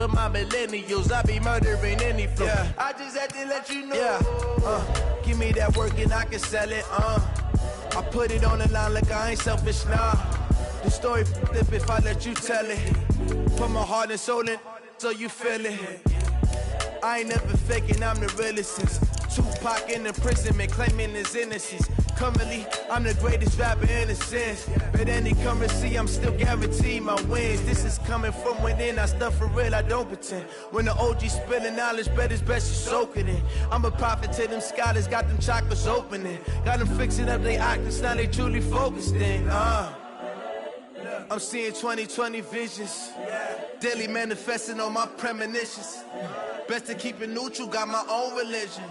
For my millennials, I be murdering any flow. Yeah. I just had to let you know. Yeah. Give me that work and I can sell it. I put it on the line like I ain't selfish, nah. The story flip if I let you tell it. Put my heart and soul in so you feel it. I ain't never faking, I'm the realest since Tupac in imprisonment, claiming his innocence. Currently, I'm the greatest rapper in a sense. But any currency, I'm still guaranteed my wins. This is coming from within, I stuff for real, I don't pretend. When the OG spilling knowledge, bet it's best you soak it in. I'm a prophet to them scholars, got them chakras opening. Got them fixing up their octaves, now they truly focused in. I'm seeing 2020 visions. Daily manifesting on my premonitions. Best to keep it neutral, got my own religion.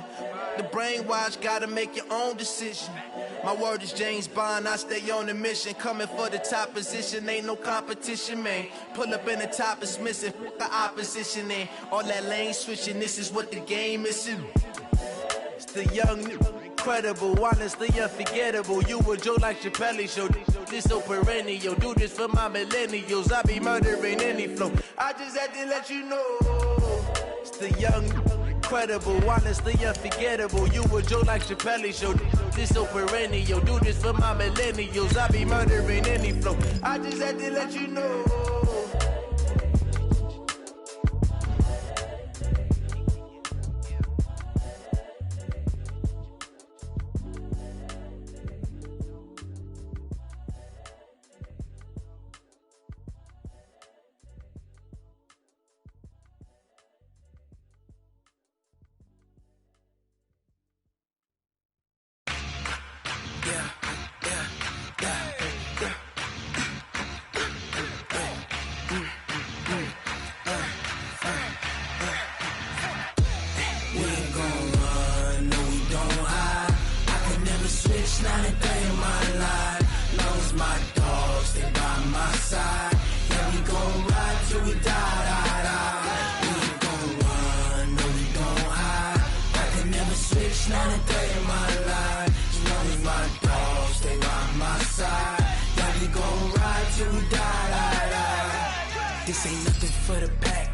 The brainwash, gotta make your own decision. My word is James Bond, I stay on a mission. Coming for the top position, ain't no competition, man. Pull up in the top is missing, the opposition in. All that lane switching, this is what the game is. It's the young, incredible, honestly unforgettable. You a Joe like Chappelle show, this so perennial. Do this for my millennials, I be murdering any flow. I just had to let you know. It's the young, incredible, honestly unforgettable. You a Joe like Chappelle show, this so perennial. Do this for my millennials, I be murdering any flow. I just had to let you know. This ain't nothing for the pack.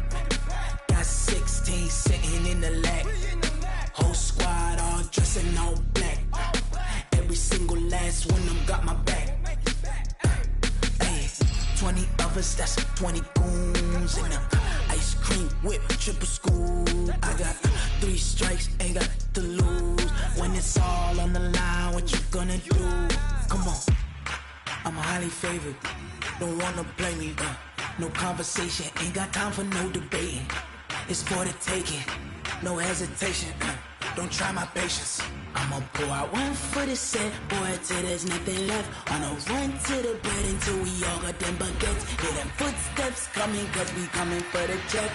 Got 16 sitting in the lap. Whole squad all dressing all black. Every single last one of them got my back. Hey, 20 of us, that's 20 goons in the ice cream whip, triple scoop. I got 3 strikes, ain't got to lose. When it's all on the line, what you gonna do? Come on, I'm highly favored. Don't wanna play me, no conversation, ain't got time for no debating. It's for the taking, no hesitation. Don't try my patience. I'ma pour out one for the set, boy, till there's nothing left. On a run to the bread until we all got them baguettes. Hear them footsteps coming, cause we coming for the check.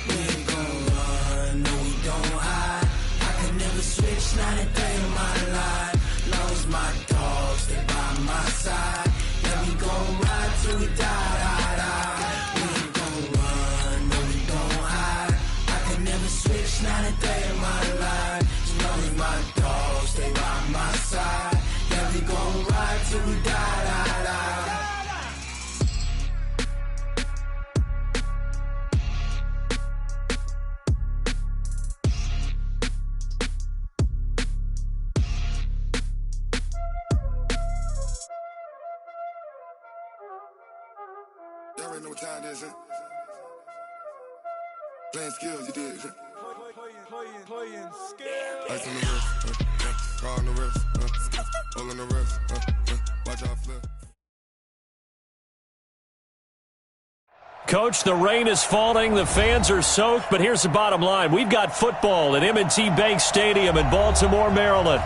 We ain't gon' run, no we don't hide. I can never switch, not a day in my life. Long as my dogs stay by my side. Yeah, we gon' ride till we die, die, die. We ain't gon' run, no we don't hide. I can never switch, not a day in my life. As long as my dogs stay by my side. Yeah, we gon' ride till we die, die, die. Y'all already know what time it is, huh? Playing skills, you did, huh? Playing skills. Ice on the wrist, car on the wrist, hole on the wrist, watch out flip. Coach, the rain is falling, the fans are soaked, but here's the bottom line. We've got football at M&T Bank Stadium in Baltimore, Maryland.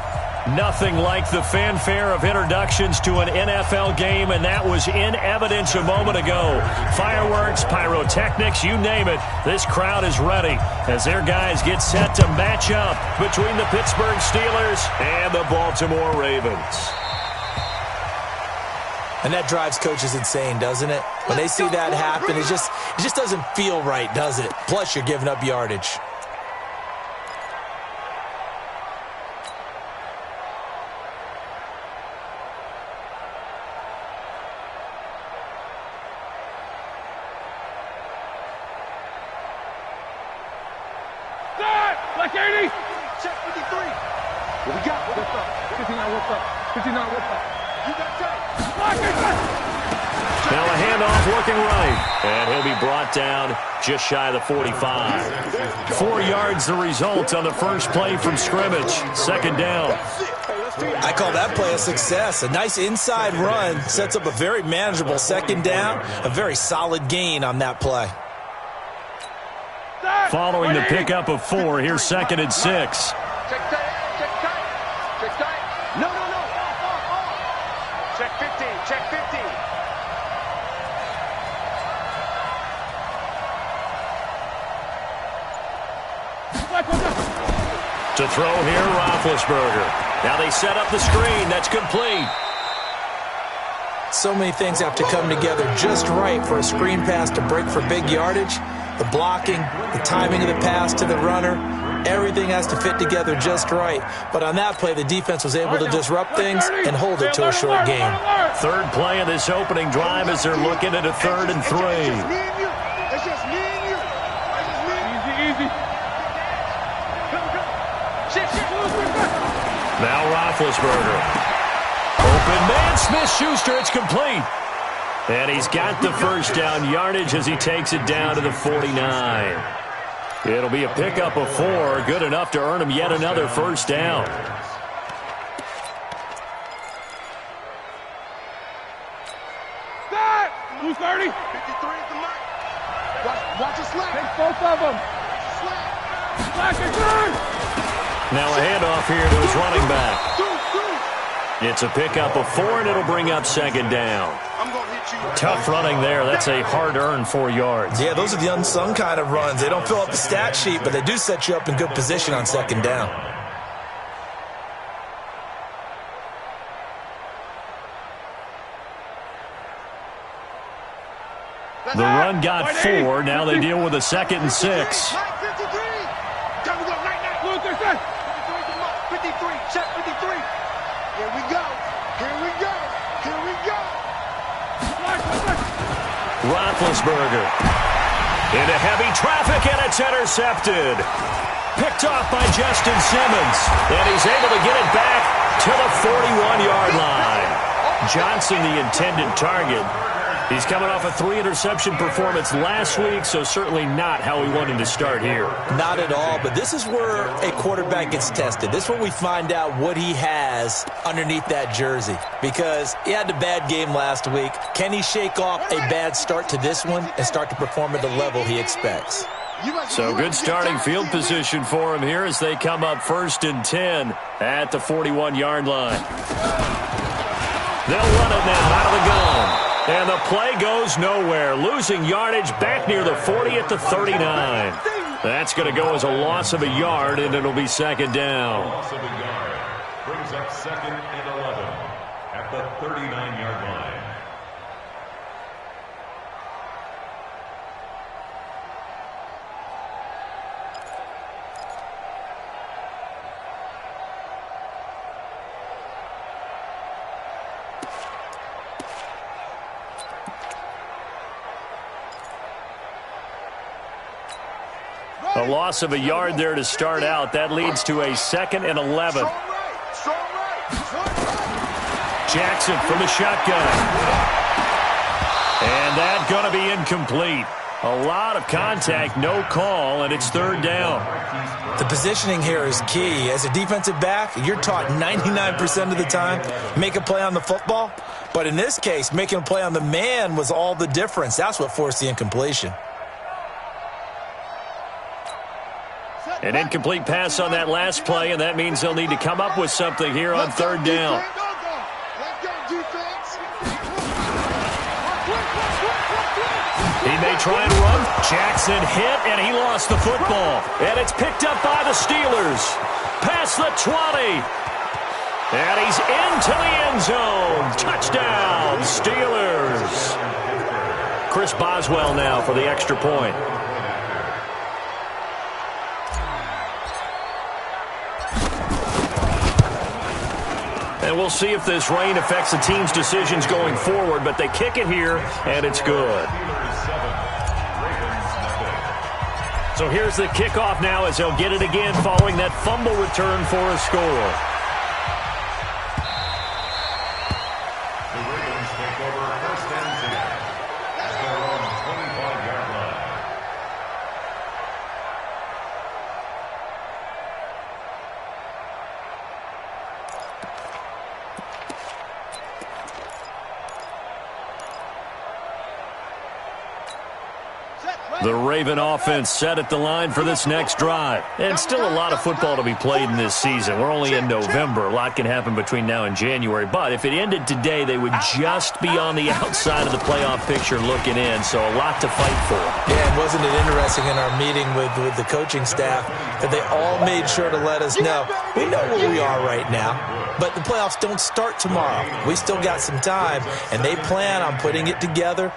Nothing like the fanfare of introductions to an NFL game, and that was in evidence a moment ago. Fireworks, pyrotechnics, you name it. This crowd is ready as their guys get set to match up between the Pittsburgh Steelers and the Baltimore Ravens. And that drives coaches insane, doesn't it? When they see that happen, it just doesn't feel right, does it? Plus, you're giving up yardage. Black 80. Check 53. What we got? What's up? 59, what's up? 59, what's up? You got tight. Now a handoff looking right. And he'll be brought down just shy of the 45. 4 yards the result on the first play from scrimmage. Second down. I call that play a success. A nice inside run sets up a very manageable second down. A very solid gain on that play. Following the pickup of 4, here's 2nd and 6. Check tight, check tight, check tight. No. Check 50, check 50. To throw here, Roethlisberger. Now they set up the screen. That's complete. So many things have to come together just right for a screen pass to break for big yardage. The blocking, the timing of the pass to the runner, everything has to fit together just right. But on that play, the defense was able to disrupt things and hold it to a short game. Third play of this opening drive as they're looking at a 3rd and 3. It's just me and you. Easy. Now Roethlisberger. Open man, Smith-Schuster, it's complete. And he's got the first down yardage as he takes it down to the 49. It'll be a pickup of 4, good enough to earn him yet another first down. Stop! Who's 30? 53 at the mark. Watch it slack. Take both of them. Slack and turn. Now a handoff here to his running back. It's a pickup of 4, and it'll bring up 2nd down. Tough running there. That's a hard-earned 4 yards. Yeah, those are the unsung kind of runs. They don't fill up the stat sheet, but they do set you up in good position on 2nd down. The run got 4. Now they deal with a 2nd and 6. 53, check 53. Here we go. Roethlisberger into heavy traffic, and it's intercepted. Picked off by Justin Simmons, and he's able to get it back to the 41-yard line. Johnson, the intended target. He's coming off a 3-interception performance last week, so certainly not how he wanted to start here. Not at all, but this is where a quarterback gets tested. This is where we find out what he has underneath that jersey, because he had a bad game last week. Can he shake off a bad start to this one and start to perform at the level he expects? So good starting field position for him here as they come up 1st and 10 at the 41-yard line. They'll run it now out of the gun. And the play goes nowhere, losing yardage back near the 40 at the 39. That's going to go as a loss of a yard, and it'll be 2nd down. Loss of a yard brings up 2nd and 11 at the 39-yard line. A loss of a yard there to start out. That leads to a 2nd and 11. Jackson from the shotgun. And that's going to be incomplete. A lot of contact, no call, and it's 3rd down. The positioning here is key. As a defensive back, you're taught 99% of the time, make a play on the football. But in this case, making a play on the man was all the difference. That's what forced the incompletion. An incomplete pass on that last play, and that means they'll need to come up with something here on 3rd down. He may try and run. Jackson hit, and he lost the football. And it's picked up by the Steelers. Past the 20. And he's into the end zone. Touchdown, Steelers. Chris Boswell now for the extra point. And we'll see if this rain affects the team's decisions going forward, but they kick it here, and it's good. So here's the kickoff now as they'll get it again following that fumble return for a score. The Ravens take over 1st and 10 at their own 25-yard line. The Raven offense set at the line for this next drive. And still a lot of football to be played in this season. We're only in November. A lot can happen between now and January. But if it ended today, they would just be on the outside of the playoff picture looking in. So a lot to fight for. Yeah, and wasn't it interesting in our meeting with the coaching staff that they all made sure to let us know, we know where we are right now, but the playoffs don't start tomorrow. We still got some time, and they plan on putting it together,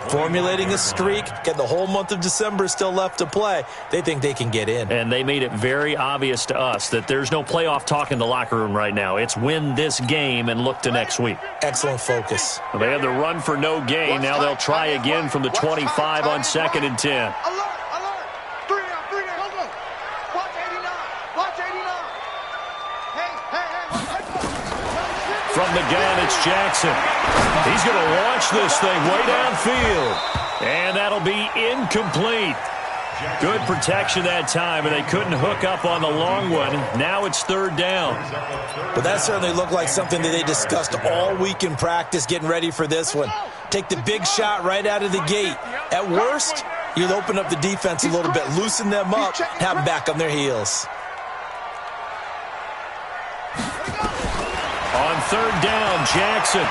formulating a streak, getting the whole month of December still left to play. They think they can get in. And they made it very obvious to us that there's no playoff talk in the locker room right now. It's win this game and look to next week. Excellent focus. Well, they had the run for no gain. Now they'll try again from the 25 on 2nd and 10. Alert! 3 down, go! Watch 89! Watch 89! Hey! From the gun, it's Jackson. He's going to launch this thing way downfield. And that'll be incomplete. Good protection that time, and they couldn't hook up on the long one. Now it's 3rd down. But that certainly looked like something that they discussed all week in practice getting ready for this one. Take the big shot right out of the gate. At worst, you'll open up the defense a little bit, loosen them up, have them back on their heels. On 3rd down, Jackson.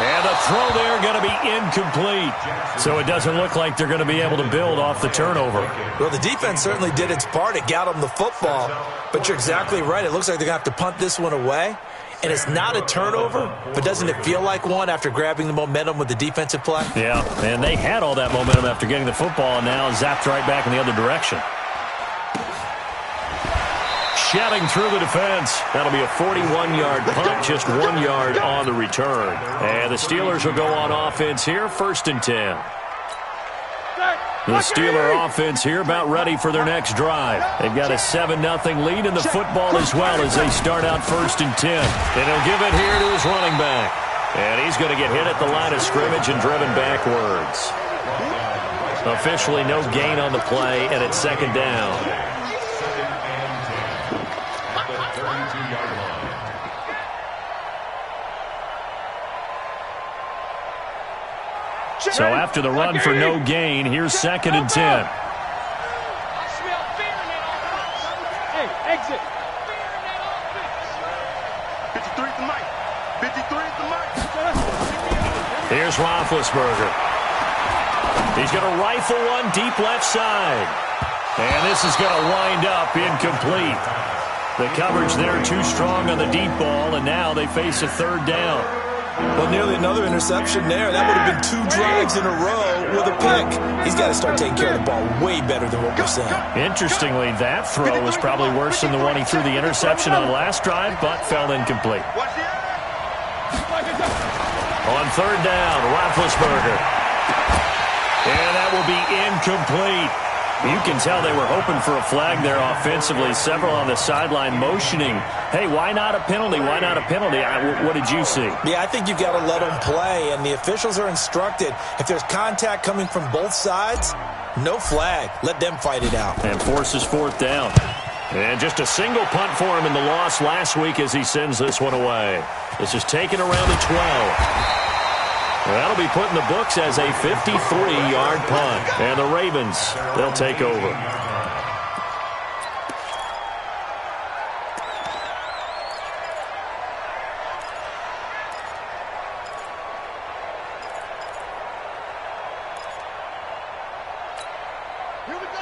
And the throw there going to be incomplete. So it doesn't look like they're going to be able to build off the turnover. Well, the defense certainly did its part. It got them the football. But you're exactly right. It looks like they're going to have to punt this one away. And it's not a turnover, but doesn't it feel like one after grabbing the momentum with the defensive play? Yeah, and they had all that momentum after getting the football, and now zapped right back in the other direction. Shouting through the defense. That'll be a 41-yard punt, just 1 yard on the return. And the Steelers will go on offense here, 1st and 10. The Steeler offense here about ready for their next drive. They've got a 7-0 lead in the football as well as they start out 1st and 10. And he'll give it here to his running back. And he's going to get hit at the line of scrimmage and driven backwards. Officially no gain on the play, and it's 2nd down. So after the run for no gain, here's 2nd and 10. Hey, exit. 53 at the mic. 53 at the mic. Here's Roethlisberger. He's going to rifle one deep left side. And this is going to wind up incomplete. The coverage there too strong on the deep ball, and now they face a 3rd down. Well, nearly another interception there. That would have been 2 drives in a row with a pick. He's got to start taking care of the ball way better than what we're seeing. Interestingly, that throw was probably worse than the one he threw the interception on last drive, but fell incomplete. On 3rd down, Roethlisberger. And that will be incomplete. You can tell they were hoping for a flag there offensively. Several on the sideline motioning, hey, why not a penalty? Why not a penalty? What did you see? Yeah, I think you've got to let them play, and the officials are instructed. If there's contact coming from both sides, no flag. Let them fight it out. And forces 4th down. And just a single punt for him in the loss last week as he sends this one away. This is taken around the 12. That'll be put in the books as a 53-yard punt. And the Ravens, they'll take over.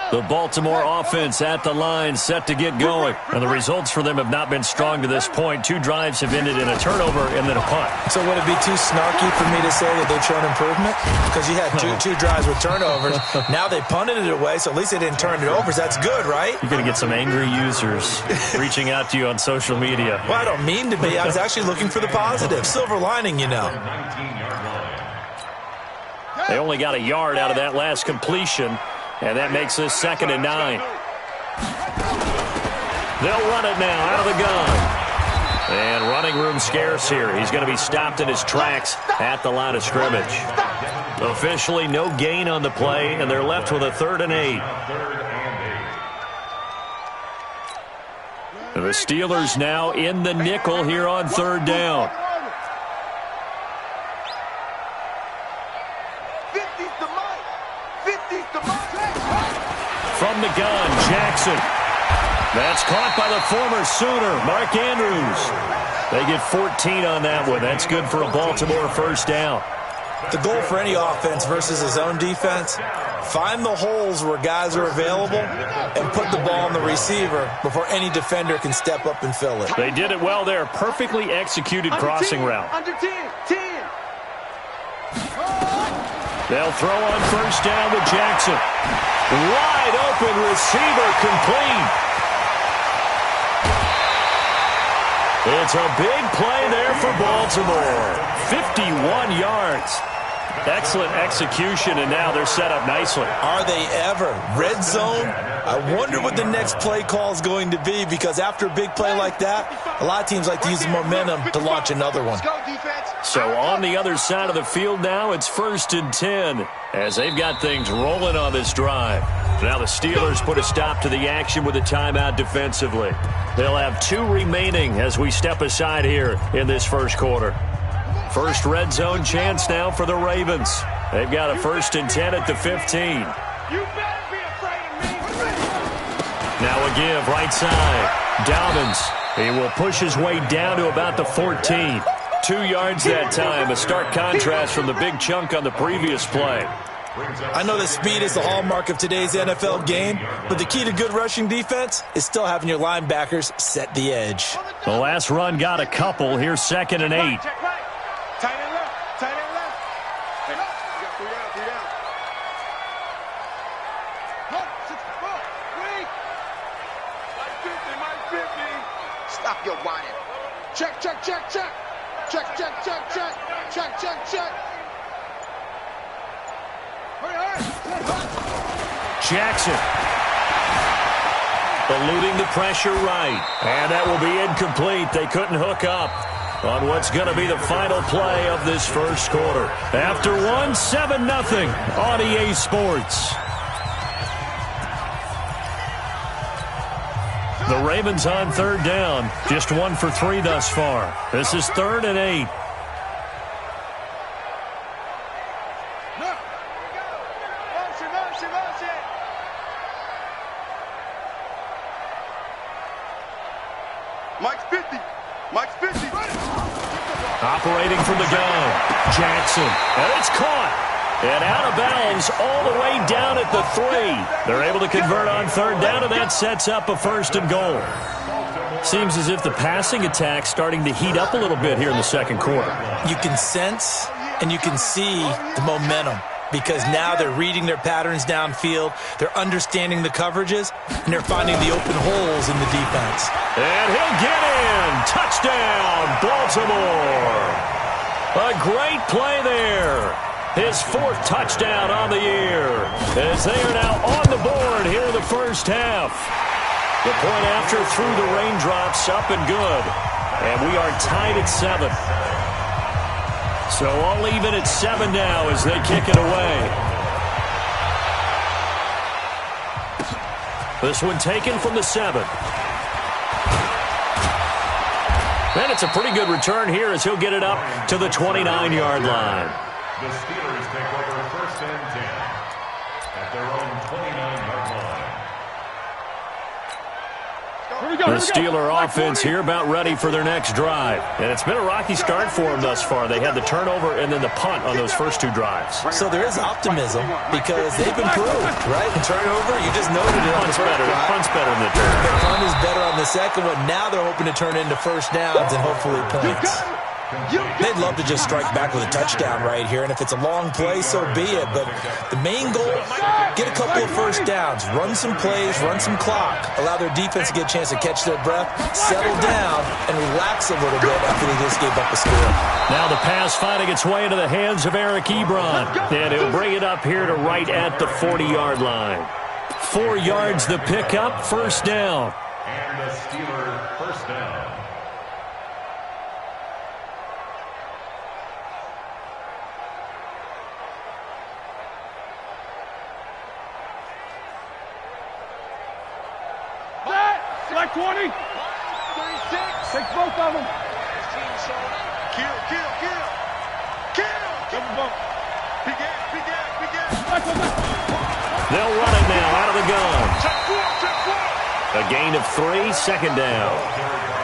The Baltimore offense at the line, set to get going. And the results for them have not been strong to this point. 2 drives have ended in a turnover and then a punt. So would it be too snarky for me to say that they've shown improvement? Because you had two drives with turnovers. Now they punted it away, so at least they didn't turn it over. So that's good, right? You're going to get some angry users reaching out to you on social media. Well, I don't mean to be. I was actually looking for the positive. Silver lining, you know. They only got a yard out of that last completion, and that makes this 2nd and 9. They'll run it now out of the gun. And running room scarce here. He's going to be stopped in his tracks at the line of scrimmage. Officially no gain on the play, and they're left with a 3rd and 8. The Steelers now in the nickel here on 3rd down. From the gun, Jackson. That's caught by the former Sooner, Mark Andrews. They get 14 on that one. That's good for a Baltimore 1st down. The goal for any offense versus his own defense, find the holes where guys are available and put the ball on the receiver before any defender can step up and fill it. They did it well there. Perfectly executed crossing route. Under 10. They'll throw on 1st down with Jackson. Wide open receiver complete. It's a big play there for Baltimore. 51 yards. Excellent execution, and now they're set up nicely. Are they ever? Red zone? I wonder what the next play call is going to be, because after a big play like that, a lot of teams like to use the momentum to launch another one. So on the other side of the field now, it's 1st and 10 as they've got things rolling on this drive. Now the Steelers put a stop to the action with a timeout defensively. They'll have 2 remaining as we step aside here in this 1st quarter. First red zone chance now for the Ravens. They've got a 1st and 10 at the 15. You better be afraid of me. Now a give right side. Dobbins. He will push his way down to about the 14. 2 yards that time. A stark contrast from the big chunk on the previous play. I know that speed is the hallmark of today's NFL game, but the key to good rushing defense is still having your linebackers set the edge. The last run got a couple. Here's 2nd and 8. Tight end left. Hey, you got 3 down. Mike 50. Stop your whining. Check. Hurry. Jackson. Eluding the pressure right. And that will be incomplete. They couldn't hook up on what's going to be the final play of this 1st quarter. After 1, 7-0 on EA Sports. The Ravens on 3rd down. Just 1 for 3 thus far. This is 3rd and 8. Mike's 50. Operating from the gun. Jackson. And it's caught. And out of bounds all the way down at the 3. They're able to convert on 3rd down, and that sets up a 1st and goal. Seems as if the passing attack's starting to heat up a little bit here in the 2nd quarter. You can sense and you can see the momentum, because now they're reading their patterns downfield, they're understanding the coverages, and they're finding the open holes in the defense. And he'll get in. Touchdown, Baltimore. A great play there. His 4th touchdown on the year, as they are now on the board here in the 1st half. The point after through the raindrops, up and good. And we are tied at 7. So all even at 7 now as they kick it away. This one taken from the 7. And it's a pretty good return here as he'll get it up to the 29-yard line. The Steelers take over 1st and 10 at their own 29-yard line. The Steeler offense here about ready for their next drive. And it's been a rocky start for them thus far. They had the turnover and then the punt on those first 2 drives. So there is optimism because they've improved, right? The turnover, you just noted it on the first drive. Punt's better than the turnover. The punt is better on the second one. Now they're hoping to turn into 1st downs and hopefully points. They'd love to just strike back with a touchdown right here, and if it's a long play, so be it. But the main goal, get a couple of 1st downs, run some plays, run some clock, allow their defense to get a chance to catch their breath, settle down, and relax a little bit after they just gave up a score. Now the pass finding its way into the hands of Eric Ebron, and he'll bring it up here to right at the 40-yard line. 4 yards the pickup, first down. And the Steeler first down. Select 20. 36. Take both of them. Kill. They'll run it now out of the gun. A gain of 3, second down.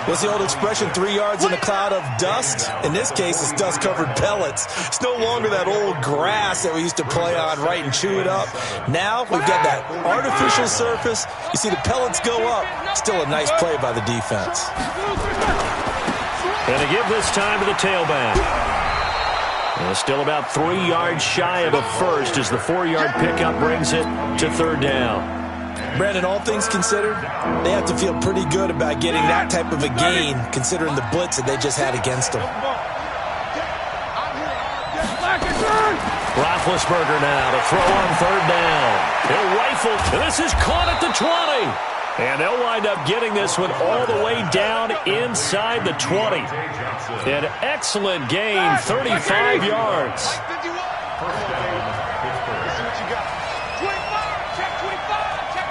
What's the old expression, 3 yards in a cloud of dust? In this case, it's dust-covered pellets. It's no longer that old grass that we used to play on, right, and chew it up. Now we've got that artificial surface. You see the pellets go up. Still a nice play by the defense. And to give this time to the tailback. And still about 3 yards shy of a first as the 4-yard pickup brings it to third down. Brandon, all things considered, they have to feel pretty good about getting that type of a gain, considering the blitz that they just had against them. Roethlisberger now to throw on third down. He'll rifle. This is caught at the 20. And they'll wind up getting this one all the way down inside the 20. An excellent gain, 35 yards. First down,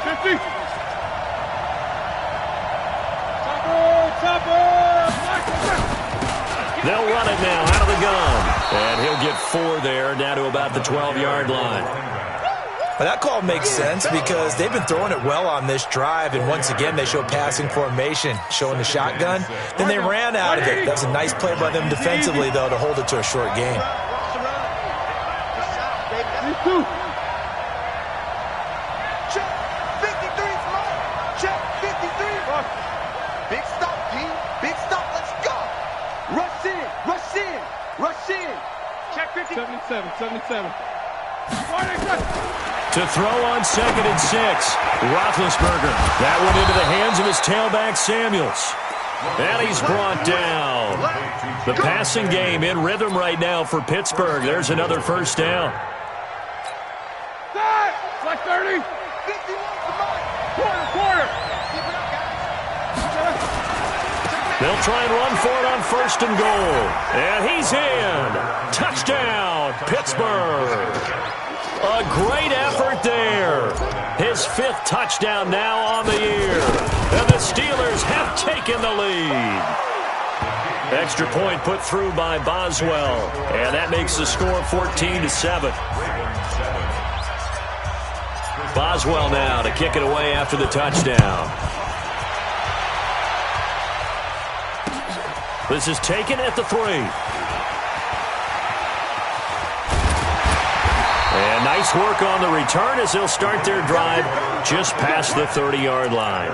Pittsburgh. They'll run it now out of the gun. And he'll get 4 there, down to about the 12-yard line. Well, that call makes sense because they've been throwing it well on this drive, and once again they show passing formation, showing the shotgun. Then they ran out of it. That was a nice play by them defensively, though, to hold it to a short game. Big stop, G. Big stop. Let's go. Rush in. Check 50. 77. To throw on 2nd and 6. Roethlisberger. That one into the hands of his tailback, Samuels. And he's brought down. The passing game in rhythm right now for Pittsburgh. There's another first down. Like 30. 51. Quarter. They'll try and run for it on 1st and goal. And he's in. Touchdown, Pittsburgh. A great effort there. His 5th touchdown now on the year. And the Steelers have taken the lead. Extra point put through by Boswell. And that makes the score 14-7. Boswell now to kick it away after the touchdown. This is taken at the 3. And nice work on the return as they'll start their drive just past the 30-yard line.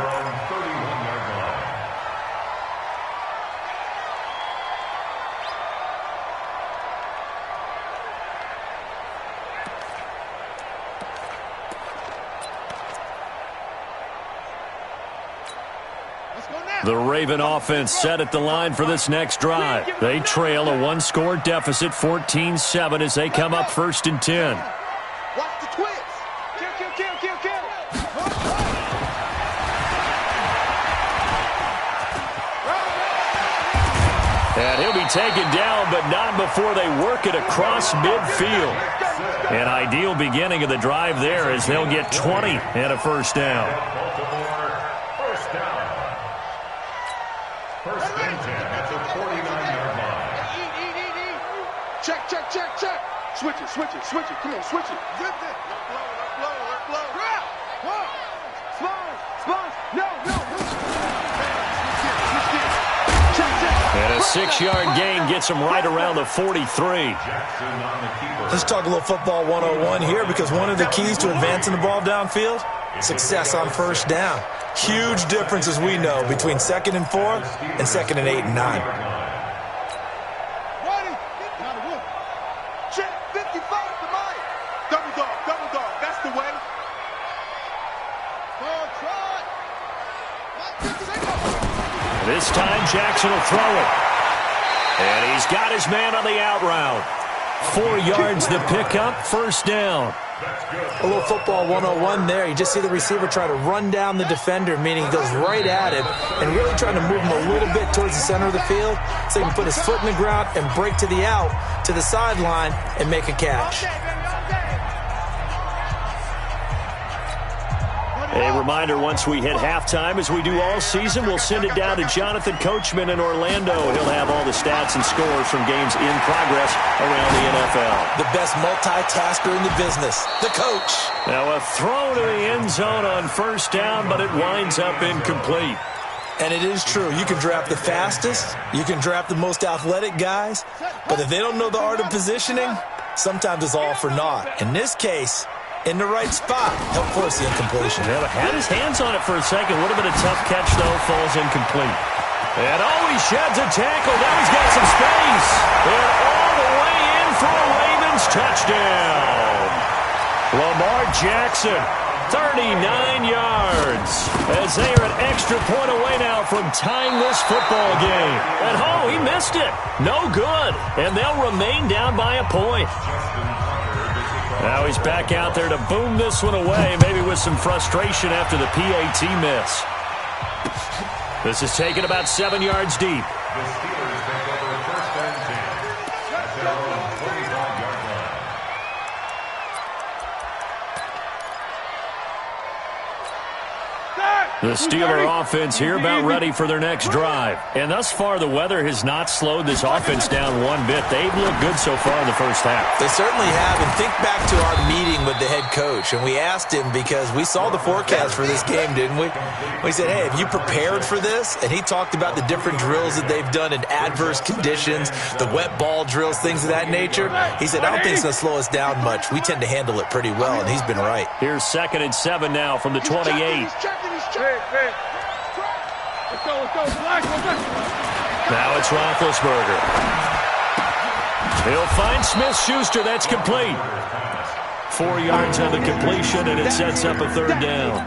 The Raven offense set at the line for this next drive. They trail a 1-score deficit, 14-7, as they come up 1st and 10. Watch the twist. Kill. And he'll be taken down, but not before they work it across midfield. An ideal beginning of the drive there as they'll get 20 and a first down. First down. 1st and 10 at the 49-yard line. Check. Switch it. Come on, switch it. Let blow. Spline. No. And a 6-yard gain gets them right around the 43. Let's talk a little football 101 here, because one of the keys to advancing the ball downfield, success on 1st down. Huge difference, as we know, between 2nd and 4 and 2nd and 8 and 9. Check 55 to Mike. Double dog. That's the way. This time Jackson will throw it. And he's got his man on the out route. 4 yards the pickup, first down. A little football 101 there. You just see the receiver try to run down the defender, meaning he goes right at him and really trying to move him a little bit towards the center of the field so he can put his foot in the ground and break to the out, to the sideline, and make a catch. A reminder, once we hit halftime, as we do all season, we'll send it down to Jonathan Coachman in Orlando. He'll have all the stats and scores from games in progress around the NFL. The best multitasker in the business, the coach. Now a throw to the end zone on first down, but it winds up incomplete. And it is true. You can draft the fastest, you can draft the most athletic guys, but if they don't know the art of positioning, sometimes it's all for naught. In this case, in the right spot, help force the incompletion. Yeah, had his hands on it for a second. Would have been a tough catch, though. Falls incomplete. And he sheds a tackle. Now he's got some space. And all the way in for a Ravens touchdown. Lamar Jackson, 39 yards. As they are an extra point away now from tying this football game. And he missed it. No good. And they'll remain down by a point. Now he's back out there to boom this one away, maybe with some frustration after the PAT miss. This is taken about 7 yards deep. The Steelers take over first and 10 at their own 25-yard line. The Steeler offense here about ready for their next drive. And thus far, the weather has not slowed this offense down one bit. They've looked good so far in the first half. They certainly have. And think back to our meeting with the head coach. And we asked him because we saw the forecast for this game, didn't we? We said, hey, have you prepared for this? And he talked about the different drills that they've done in adverse conditions, the wet ball drills, things of that nature. He said, I don't think it's going to slow us down much. We tend to handle it pretty well, and he's been right. Here's 2nd and 7 now from the 28. Now it's Roethlisberger. He'll find Smith-Schuster. That's complete. 4 yards on the completion, and it sets up a third down.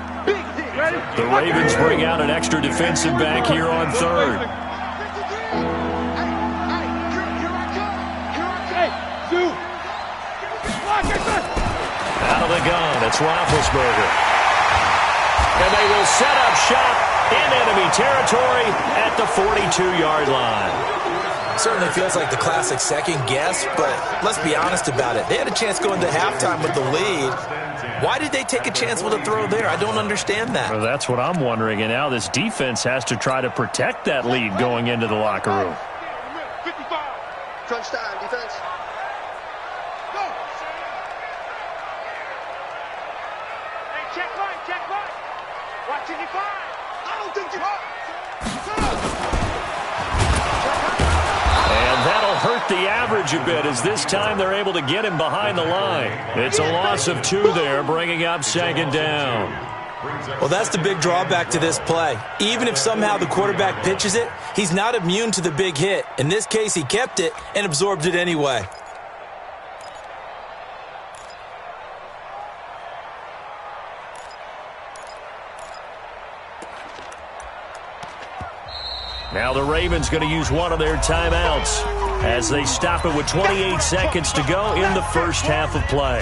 The Ravens bring out an extra defensive back here on third. Out of the gun, it's Roethlisberger. And they will set up shop in enemy territory at the 42-yard line. Certainly feels like the classic second guess, but let's be honest about it. They had a chance going to halftime with the lead. Why did they take a chance with a throw there? I don't understand that. Well, that's what I'm wondering, and now this defense has to try to protect that lead going into the locker room. 55. Crunch time, defense. Go. Hey, check right. Watching you fly. I don't think you are. And that'll hurt the average a bit, as this time they're able to get him behind the line. It's a loss of 2 there, bringing up 2nd down. Well, that's the big drawback to this play. Even if somehow the quarterback pitches it, he's not immune to the big hit. In this case, he kept it and absorbed it anyway. Now the Ravens going to use one of their timeouts as they stop it with 28 seconds to go in the first half of play.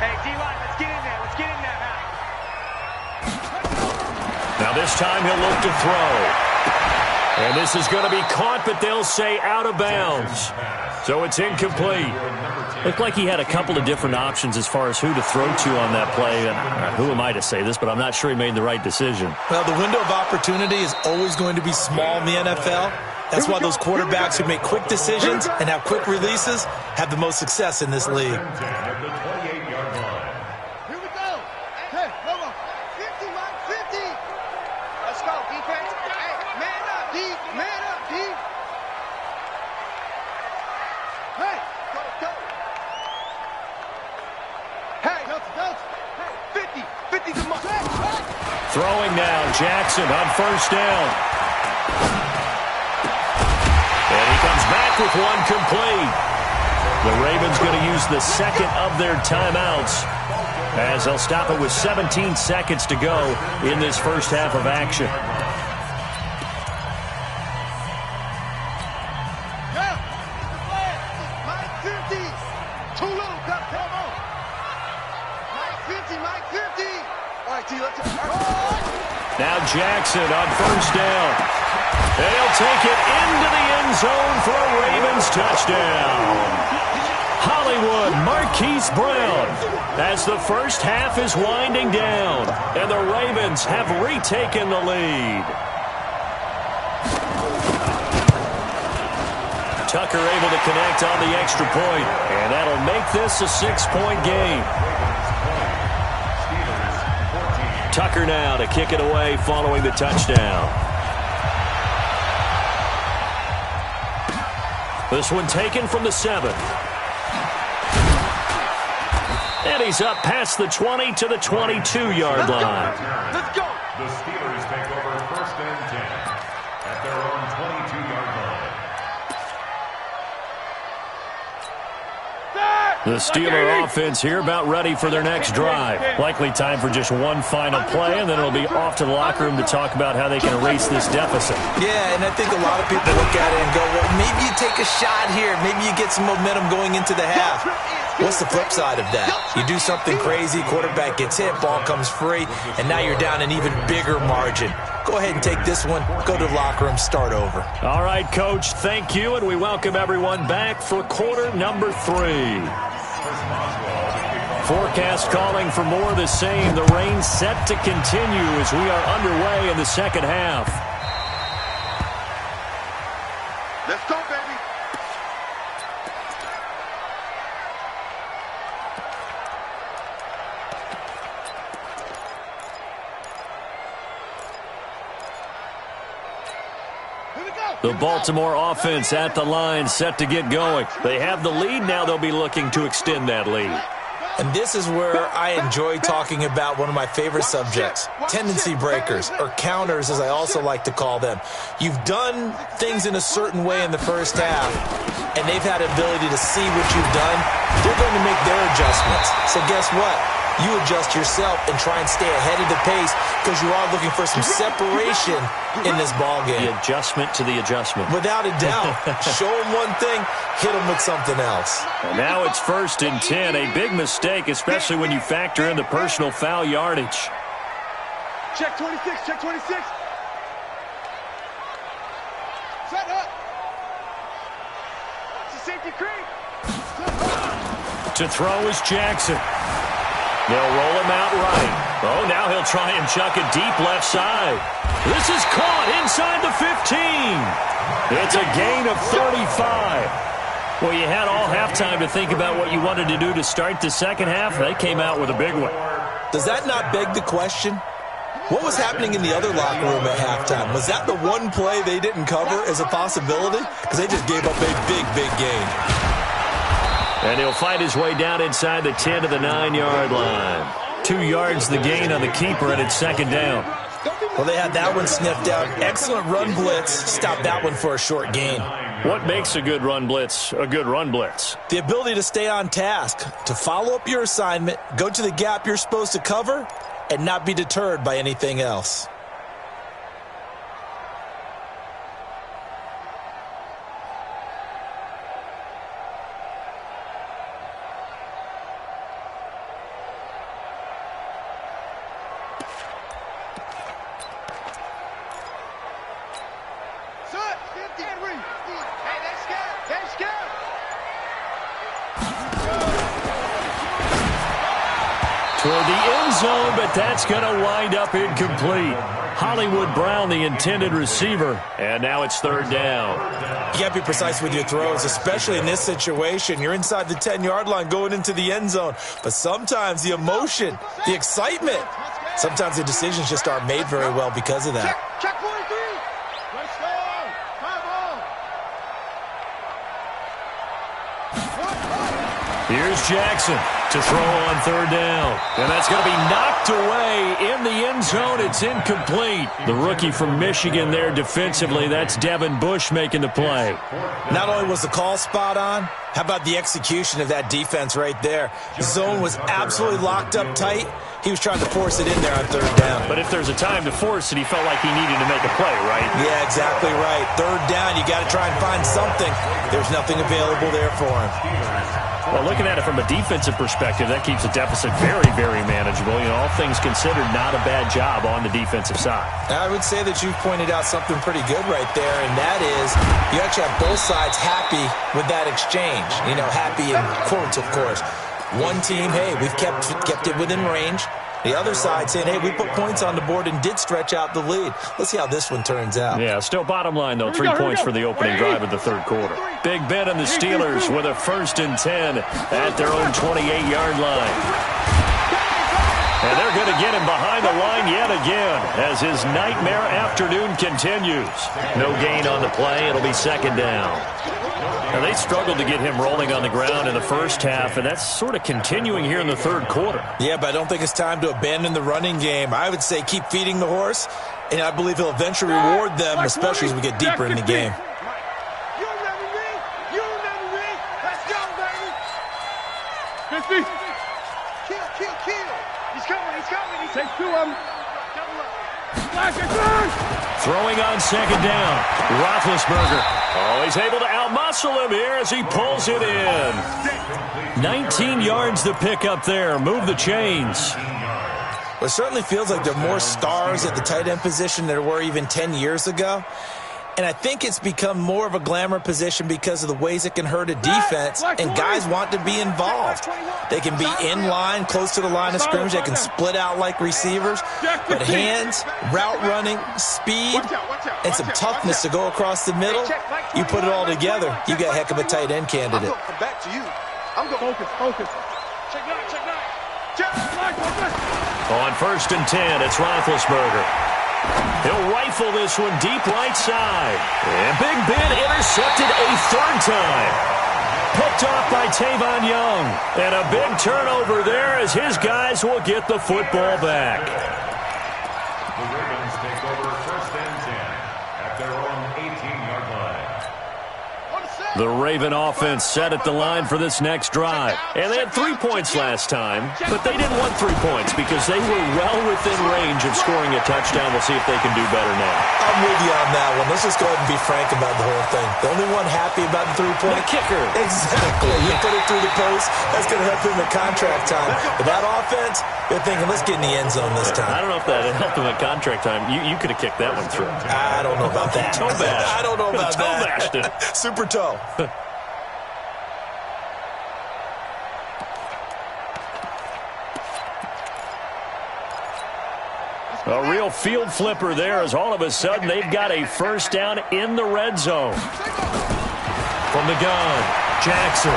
Hey, D-line, let's get in there. Let's get in there now. Now this time he'll look to throw. And this is going to be caught, but they'll say out of bounds. So it's incomplete. Looked like he had a couple of different options as far as who to throw to on that play. And who am I to say this, but I'm not sure he made the right decision. Well, the window of opportunity is always going to be small in the NFL. That's why those quarterbacks who make quick decisions and have quick releases have the most success in this league. Throwing now, Jackson on first down. And he comes back with one complete. The Ravens going to use the second of their timeouts as they'll stop it with 17 seconds to go in this first half of action. Now Jackson on first down. And he'll take it into the end zone for a Ravens touchdown. Hollywood Marquise Brown as the first half is winding down, and the Ravens have retaken the lead. Tucker able to connect on the extra point, and that'll make this a 6-point game. Tucker now to kick it away following the touchdown. This one taken from the 7. And he's up past the 20 to the 22-yard line. Let's go. The Steelers take over first and 10 at their own 22-yard line. The Steeler offense here about ready for their next drive. Likely time for just one final play, and then it'll be off to the locker room to talk about how they can erase this deficit. Yeah, and I think a lot of people look at it and go, well, maybe you take a shot here. Maybe you get some momentum going into the half. What's the flip side of that? You do something crazy, quarterback gets hit, ball comes free, and now you're down an even bigger margin. Go ahead and take this one, go to the locker room, start over. All right, Coach, thank you, and we welcome everyone back for quarter number 3. Forecast calling for more of the same. The rain set to continue as we are underway in the second half. Let's go, baby. The Baltimore offense at the line, set to get going. They have the lead now. They'll be looking to extend that lead. And this is where I enjoy talking about one of my favorite subjects, tendency breakers, or counters as I also like to call them. You've done things in a certain way in the first half, and they've had the ability to see what you've done. They're going to make their adjustments. So guess what? You adjust yourself and try and stay ahead of the pace because you are looking for some separation in this ballgame. The adjustment to the adjustment. Without a doubt. Show them one thing, hit them with something else. And now it's 1st and 10. A big mistake, especially when you factor in the personal foul yardage. Check 26, check 26. Set up. It's a safety creep. To throw is Jackson. They'll roll him out right. Oh, now he'll try and chuck it deep left side. This is caught inside the 15. It's a gain of 35. Well, you had all halftime to think about what you wanted to do to start the second half. They came out with a big one. Does that not beg the question? What was happening in the other locker room at halftime? Was that the one play they didn't cover as a possibility? Because they just gave up a big, big gain. And he'll fight his way down inside the 10 to the 9-yard line. 2 yards the gain on the keeper, and it's 2nd down. Well, they had that one sniffed out. Excellent run blitz. Stopped that one for a short gain. What makes a good run blitz a good run blitz? The ability to stay on task, to follow up your assignment, go to the gap you're supposed to cover, and not be deterred by anything else. Toward the end zone, but that's going to wind up incomplete. Hollywood Brown, the intended receiver, and now it's 3rd down. You got to be precise with your throws, especially in this situation. You're inside the 10-yard line going into the end zone, but sometimes the emotion, the excitement, sometimes the decisions just aren't made very well because of that. Check 43. Let's go. Come on. Here's Jackson to to throw on third down. And that's going to be knocked away in the end zone. It's incomplete. The rookie from Michigan there defensively. That's Devin Bush making the play. Not only was the call spot on, how about the execution of that defense right there? The zone was absolutely locked up tight. He was trying to force it in there on third down. But if there's a time to force it, he felt like he needed to make a play, right? Yeah, exactly right. Third down, you got to try and find something. There's nothing available there for him. Well, looking at it from a defensive perspective, that keeps the deficit very, very manageable. You know, all things considered, not a bad job on the defensive side. I would say that you've pointed out something pretty good right there, and that is you actually have both sides happy with that exchange. You know, happy in quotes, of course. One team, hey, we've kept it within range. The other side saying, hey, we put points on the board and did stretch out the lead. Let's see how this one turns out. Yeah, still bottom line, though, 3 points for the opening drive of the third quarter. Big Ben and the Steelers with a 1st and 10 at their own 28-yard line. And they're going to get him behind the line yet again as his nightmare afternoon continues. No gain on the play. It'll be 2nd down. Now, they struggled to get him rolling on the ground in the first half, and that's sort of continuing here in the third quarter. Yeah, but I don't think it's time to abandon the running game. I would say keep feeding the horse, and I believe he'll eventually reward them, especially as we get deeper in the game. You remember me? You remember me? Let's go, baby! 50. Kill. He's coming. Take 2 of them. Throwing on 2nd down. Roethlisberger. Oh, he's able to outmuscle him here as he pulls it in. 19 yards to pick up there. Move the chains. Well, it certainly feels like there are more stars at the tight end position than there were even 10 years ago. And I think it's become more of a glamour position because of the ways it can hurt a defense, and guys want to be involved. They can be in line, close to the line of scrimmage. They can split out like receivers. But hands, route running, speed, and some toughness to go across the middle, you put it all together, you got a heck of a tight end candidate. Back to you. I'm going to focus. Check that. On 1st and 10, it's Roethlisberger. He'll rifle this one deep right side. And Big Ben intercepted a 3rd time. Picked off by Tavon Young. And a big turnover there as his guys will get the football back. The Ravens take over 1st and 10 at their own 18-yard line. The Raven offense set at the line for this next drive. And they had 3 points last time, but they didn't want 3 points because they were well within range of scoring a touchdown. We'll see if they can do better now. I'm with you on that one. Let's just go ahead and be frank about the whole thing. The only one happy about the 3-point? The kicker. Exactly. You put it through the post, that's going to help him in contract time. But that offense, they're thinking, let's get in the end zone this time. I don't know if that helped him at contract time. You could have kicked that one through. I don't know about that. Toe bash. I don't know about toe that. bashed it. Super toe. A real field flipper there as all of a sudden they've got a 1st down in the red zone. From the gun, Jackson.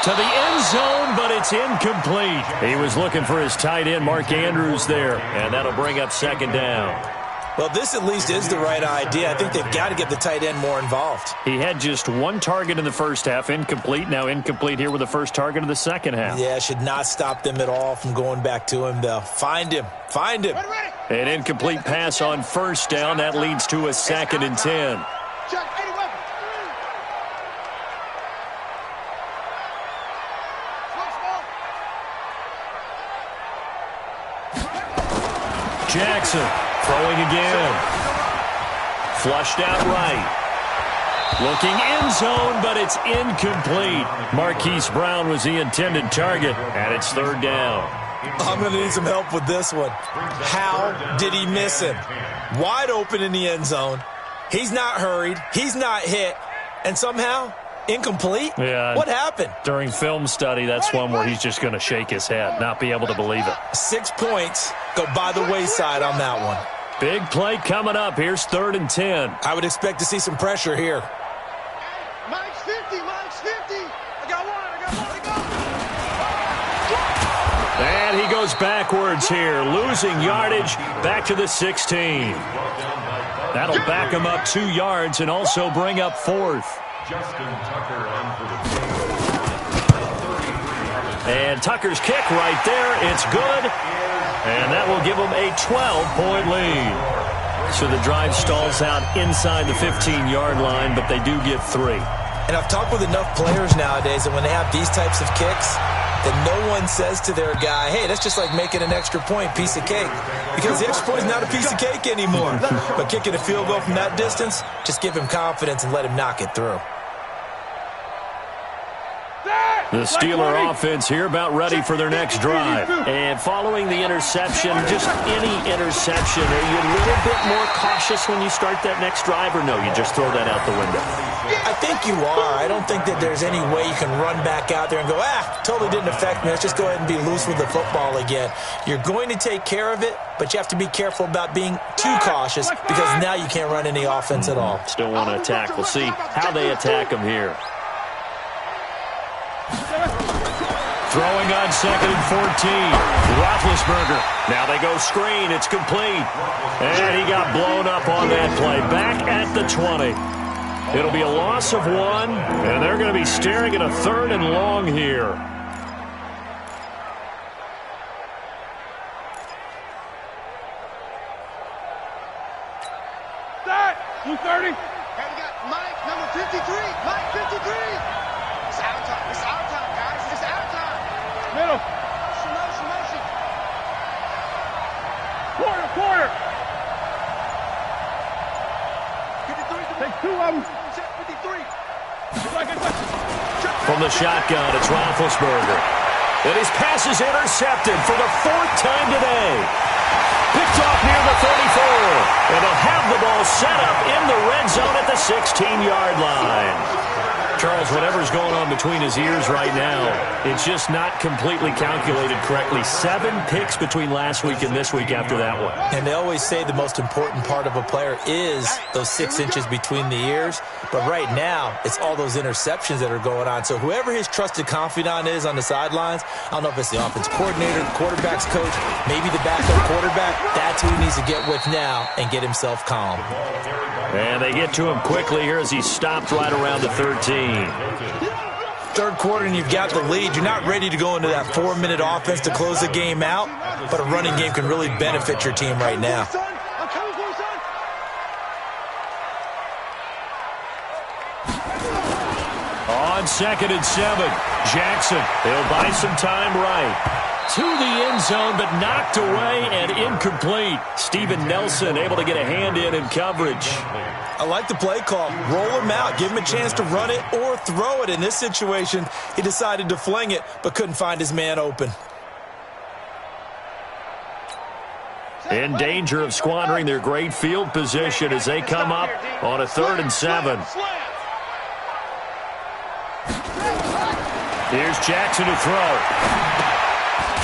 To the end zone, but it's incomplete. He was looking for his tight end, Mark Andrews, there, and that'll bring up 2nd down. Well, this at least is the right idea. I think they've got to get the tight end more involved. He had just 1 target in the first half, incomplete. Now incomplete here with the first target of the second half. Yeah, should not stop them at all from going back to him, though. Find him. An incomplete pass on 1st down. That leads to a 2nd and 10. Jackson throwing again. Flushed out right. Looking end zone, but it's incomplete. Marquise Brown was the intended target, and it's 3rd down. I'm going to need some help with this one. How did he miss him? Wide open in the end zone. He's not hurried. He's not hit. And somehow, incomplete? Yeah. What happened? During film study, that's one where he's just going to shake his head, not be able to believe it. 6 points go by the wayside on that one. Big play coming up. Here's 3rd and 10. I would expect to see some pressure here. Mike's 50. I got one. And he goes backwards here, losing yardage back to the 16. That'll back him up 2 yards and also bring up 4th. Justin Tucker on for the And Tucker's kick right there. It's good. And that will give them a 12-point lead. So the drive stalls out inside the 15-yard line, but they do get 3. And I've talked with enough players nowadays that when they have these types of kicks, that no one says to their guy, hey, that's just like making an extra point, piece of cake. Because the extra point is not a piece of cake anymore. But kicking a field goal from that distance, just give him confidence and let him knock it through. The Steeler offense here about ready for their next drive. And following the interception, just any interception, are you a little bit more cautious when you start that next drive, or no, you just throw that out the window? I think you are. I don't think that there's any way you can run back out there and go, totally didn't affect me. Let's just go ahead and be loose with the football again. You're going to take care of it, but you have to be careful about being too cautious because now you can't run any offense at all. Still want to attack. We'll see how they attack them here. Throwing on 2nd and 14. Roethlisberger. Now they go screen. It's complete. And he got blown up on that play. Back at the 20. It'll be a loss of 1, and they're going to be staring at a 3rd and long here. Start! 2:30. Hey, we got Mike, number 53. Mike, 53. It's our time. It's our time, guys. It's our time. Middle. Motion. Quarter. 53. Take 2 of them. 53. From the shotgun, it's Roethlisberger. And his pass is intercepted for the 4th time today. Picked off near the 34. And they'll have the ball set up in the red zone at the 16-yard line. Charles, whatever's going on between his ears right now, it's just not completely calculated correctly. 7 picks between last week and this week after that one. And they always say the most important part of a player is those 6 inches between the ears. But right now, it's all those interceptions that are going on. So whoever his trusted confidant is on the sidelines, I don't know if it's the offense coordinator, the quarterback's coach, maybe the backup quarterback, that's who he needs to get with now and get himself calm. And they get to him quickly here as he stopped right around the 13. Third quarter and you've got the lead. You're not ready to go into that 4-minute offense to close the game out, but a running game can really benefit your team right now. On 2nd and 7, Jackson. He'll buy some time right. To the end zone, but knocked away and incomplete. Steven Nelson able to get a hand in coverage. I like the play call. Roll him out. Give him a chance to run it or throw it. In this situation, he decided to fling it, but couldn't find his man open. In danger of squandering their great field position as they come up on a 3rd and 7. Here's Jackson to throw.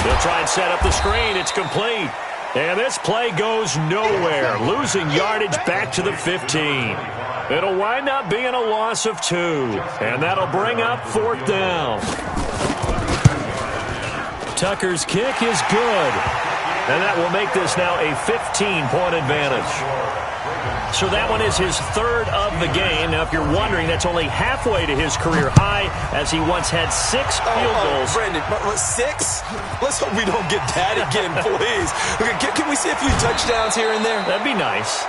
He'll try and set up the screen. It's complete. And this play goes nowhere. Losing yardage back to the 15. It'll wind up being a loss of 2. And that'll bring up 4th down. Tucker's kick is good. And that will make this now a 15-point advantage. So that one is his 3rd of the game. Now, if you're wondering, that's only halfway to his career high, as he once had 6 field goals. Brandon, but 6? Let's hope we don't get that again, please. Okay, can we see a few touchdowns here and there? That'd be nice.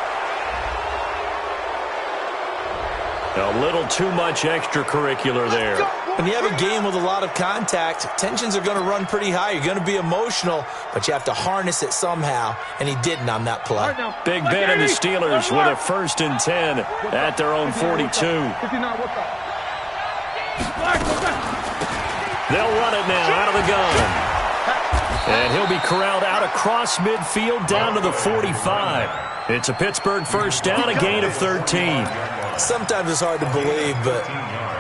A little too much extracurricular there. When you have a game with a lot of contact, tensions are going to run pretty high. You're going to be emotional, but you have to harness it somehow, and he didn't on that play. Big Ben and the Steelers with a 1st and 10 at their own 42. They'll run it now out of the gun. And he'll be corralled out across midfield down to the 45. It's a Pittsburgh 1st down, a gain of 13. Sometimes it's hard to believe, but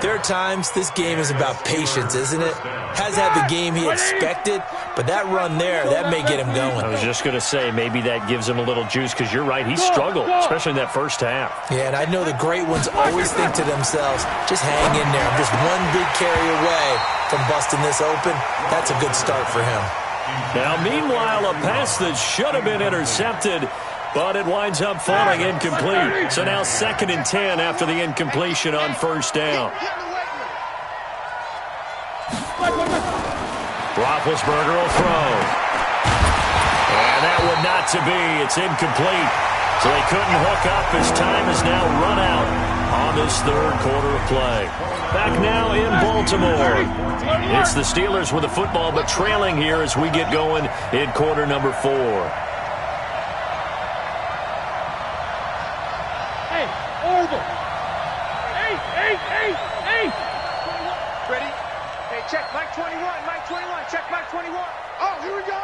there are times this game is about patience, isn't it? Has had the game he expected, but that run there, that may get him going. I was just going to say, maybe that gives him a little juice, because you're right, he struggled, especially in that first half. Yeah, and I know the great ones always think to themselves, just hang in there. I'm just one big carry away from busting this open. That's a good start for him. Now, meanwhile, a pass that should have been intercepted, but it winds up falling incomplete. So now 2nd and 10 after the incompletion on 1st down. Roethlisberger will throw. And that would not to be. It's incomplete. So they couldn't hook up as time is now run out on this third quarter of play. Back now in Baltimore. It's the Steelers with the football, but trailing here as we get going in quarter number 4. Hey, over. Hey. Ready? Hey, check Mike 21. Mike 21. Check Mike 21. Oh, here we go.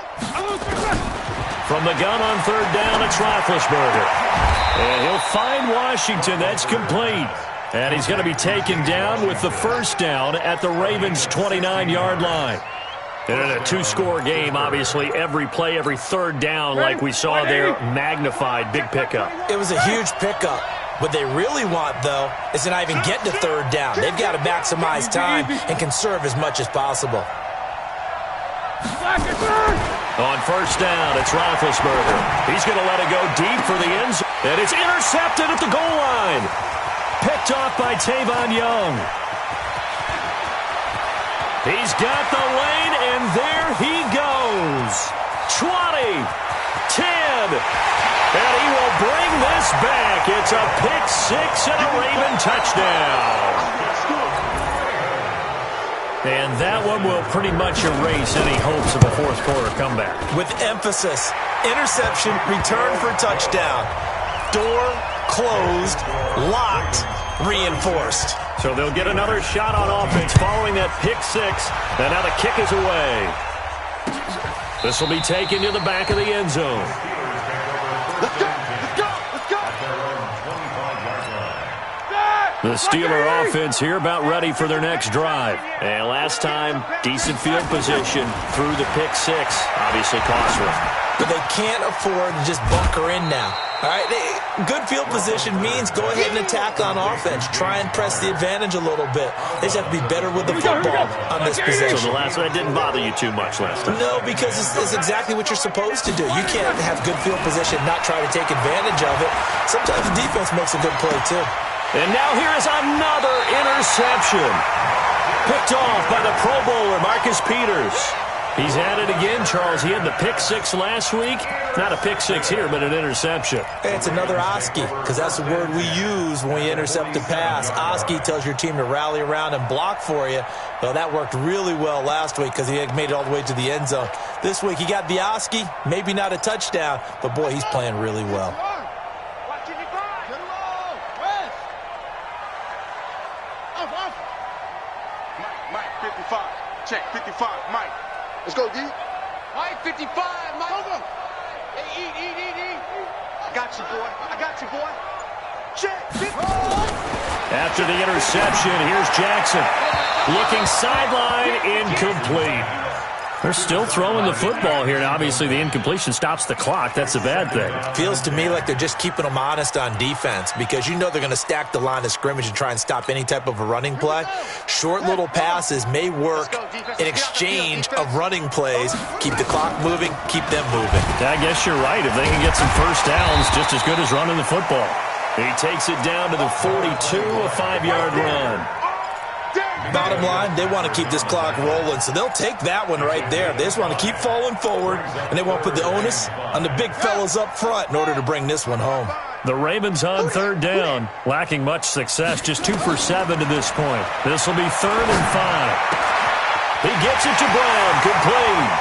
From the gun on third down, it's Roethlisberger. And he'll find Washington. That's complete. And he's going to be taken down with the first down at the Ravens' 29-yard line. And in a two-score game, obviously, every play, every third down, like we saw there, magnified, big pickup. It was a huge pickup. What they really want, though, is to not even get to third down. They've got to maximize time and conserve as much as possible. On first down, it's Roethlisberger. He's going to let it go deep for the end zone. And it's intercepted at the goal line. Picked off by Tavon Young. He's got the lane, and there he goes. 20, 10, and he will bring this back. It's a pick six and a Raven touchdown. And that one will pretty much erase any hopes of a fourth quarter comeback. With emphasis, interception, return for touchdown. Door closed, locked, reinforced. So they'll get another shot on offense following that pick six. And now the kick is away. This will be taken to the back of the end zone. Let's go. The Steeler offense here about ready for their next drive. And last time, decent field position through the pick six. Obviously costly. But they can't afford to just bunker in now. All right, good field position means go ahead and attack on offense. Try and press the advantage a little bit. They just have to be better with the football on this possession. So the last one didn't bother you too much last time? No, because it's exactly what you're supposed to do. You can't have good field position, not try to take advantage of it. Sometimes the defense makes a good play, too. And now here is another interception. Picked off by the Pro Bowler, Marcus Peters. He's at it again, Charles. He had the pick six last week. Not a pick six here, but an interception. Hey, it's another Oski, because that's the word we use when we intercept a pass. Oski tells your team to rally around and block for you. Well, that worked really well last week because he made it all the way to the end zone. This week he got the Oski, maybe not a touchdown, but boy, he's playing really well. Mike 55. Check 55. Mike. Let's go, D. Mike 55. Mike. Over. Hey, eat. I got you, boy. Check. After the interception, here's Jackson. Looking sideline, incomplete. They're still throwing the football here, and obviously the incompletion stops the clock. That's a bad thing. Feels to me like they're just keeping them honest on defense because you know they're going to stack the line of scrimmage and try and stop any type of a running play. Short little passes may work in exchange of running plays. Keep the clock moving, keep them moving. I guess you're right. If they can get some first downs, just as good as running the football. He takes it down to the 42, a 5-yard run. Bottom line, they want to keep this clock rolling, so they'll take that one right there. They just want to keep falling forward, and they want to put the onus on the big fellas up front in order to bring this one home. The Ravens on third down, lacking much success, just 2 for 7 to this point. This will be 3rd and 5. He gets it to Brown, complete.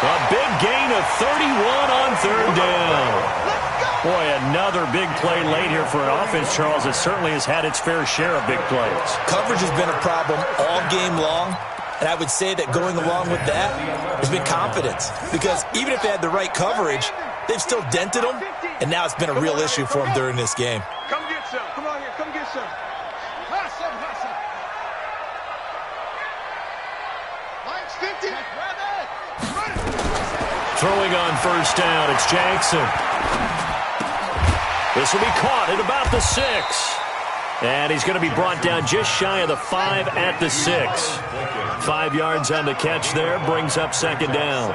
A big gain of 31 on third down. Boy, another big play late here for an offense, Charles, that certainly has had its fair share of big plays. Coverage has been a problem all game long, and I would say that going along with that has been confidence. Because even if they had the right coverage, they've still dented them, and now it's been a real issue for them during this game. Come get some. Come on here. Come get some. Hot some. Mike's 50. Throwing on first down, it's Jackson. This will be caught at about the 6. And he's going to be brought down just shy of the 5 at the 6. 5 yards on the catch there, brings up second down.